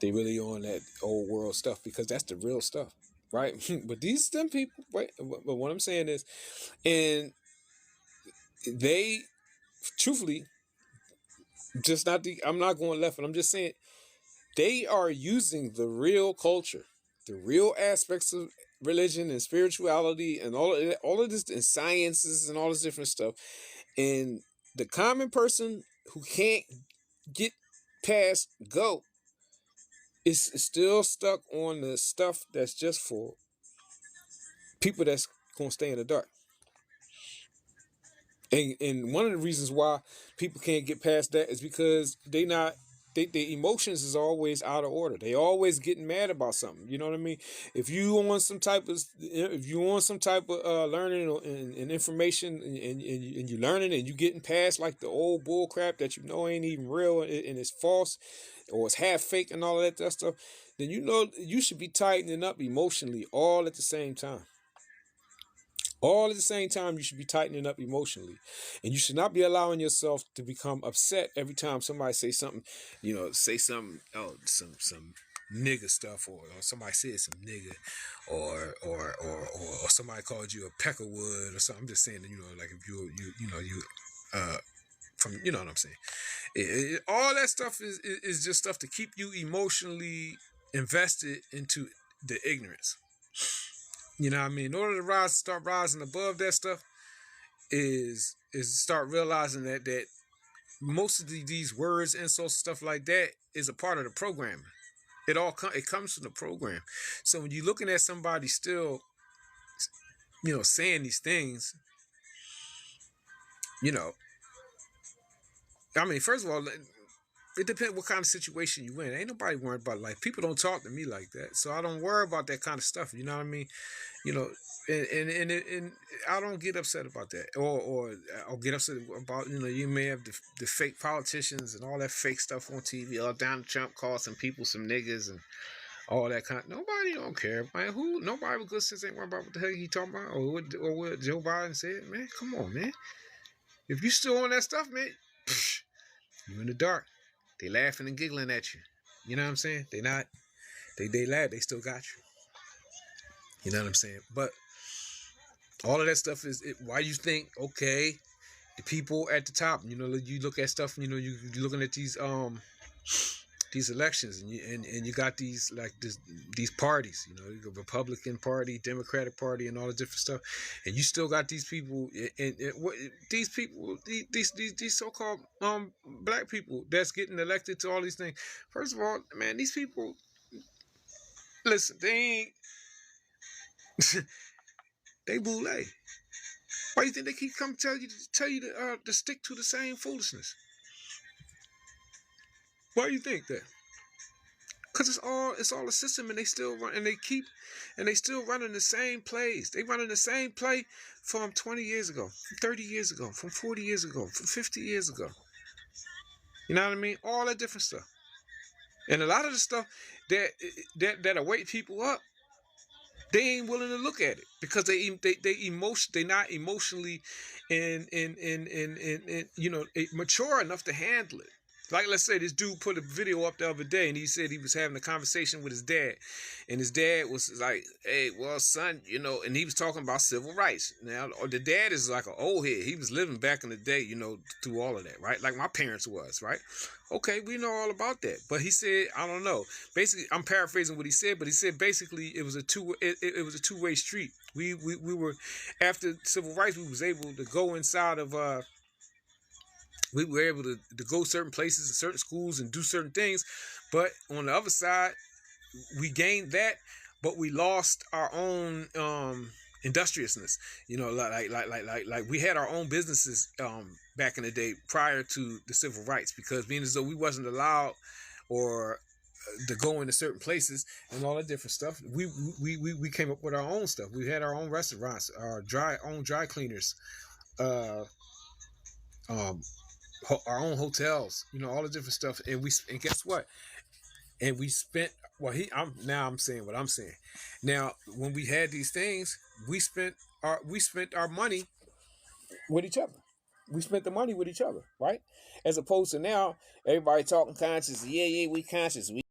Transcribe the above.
They really on that old world stuff because that's the real stuff, right? But these them people, right? But what I'm saying is, and they, truthfully, just not the. I'm not going left, and I'm just saying they are using the real culture, the real aspects of religion and spirituality, and all of this, and sciences and all this different stuff, and the common person who can't get past go is still stuck on the stuff that's just for people that's gonna stay in the dark. And one of the reasons why people can't get past that is because their emotions is always out of order. They always getting mad about something. You know what I mean? If you want some type of learning and information, and you learning and you getting past like the old bull crap that you know ain't even real, and it's false or it's half fake and all of that stuff, then you know you should be tightening up emotionally all at the same time. All at the same time, you should be tightening up emotionally. And you should not be allowing yourself to become upset every time somebody say something, oh, some nigga stuff, or somebody said some nigga, or somebody called you a peckerwood or something. I'm just saying that, like if from, you know what I'm saying. All that stuff is just stuff to keep you emotionally invested into the ignorance. You know what I mean? In order to start rising above that stuff, is start realizing that most of these words, insults, stuff like that is a part of the programming. It comes from the program. So when you're looking at somebody still, saying these things, I mean, first of all, it depends what kind of situation you in. Ain't nobody worried about, like, people don't talk to me like that, so I don't worry about that kind of stuff. You know what I mean? And I don't get upset about that, or I'll get upset about, you may have the fake politicians and all that fake stuff on TV. Donald Trump called some people some niggas and all that kind. Nobody don't care, man. Nobody with good sense ain't worried about what the hell he talking about, or what Joe Biden said. Man, come on, man. If you still on that stuff, man, you in the dark. They laughing and giggling at you. You know what I'm saying? They not. They laugh. They still got you. You know what I'm saying? But all of that stuff is why you think, okay, the people at the top. You look at stuff. You're looking at these elections, and you got these these parties. The Republican Party, Democratic Party, and all the different stuff, and you still got these people and these people, these so-called black people that's getting elected to all these things. First of all, man, these people, listen, they ain't they boule. Why do you think they keep coming tell you to stick to the same foolishness? Why do you think that? Because it's all a system, and they still run, and they still running the same plays. They running the same play from 20 years ago, from 30 years ago, from 40 years ago, from 50 years ago. You know what I mean? All that different stuff. And a lot of the stuff that wake people up, they ain't willing to look at it because they not emotionally and mature enough to handle it. Like, let's say this dude put a video up the other day, and he said he was having a conversation with his dad, and his dad was like, "Hey, well, son, and he was talking about civil rights." Now, the dad is like an old head. He was living back in the day, through all of that, right? Like my parents was, right? Okay, we know all about that. But he said, I don't know. Basically, I'm paraphrasing what he said, but he said basically it was a two-way street. We were, after civil rights, we was able to go inside of we were able to go certain places and certain schools and do certain things. But on the other side, we gained that, but we lost our own industriousness. Like we had our own businesses back in the day prior to the civil rights, because being as though we wasn't allowed or to go into certain places and all that different stuff, we came up with our own stuff. We had our own restaurants, our own dry cleaners, our own hotels, all the different stuff, and guess what? And we spent, I'm saying what I'm saying. Now, when we had these things, we spent our money with each other. We spent the money with each other, right? As opposed to now, everybody talking conscious. Yeah, we conscious.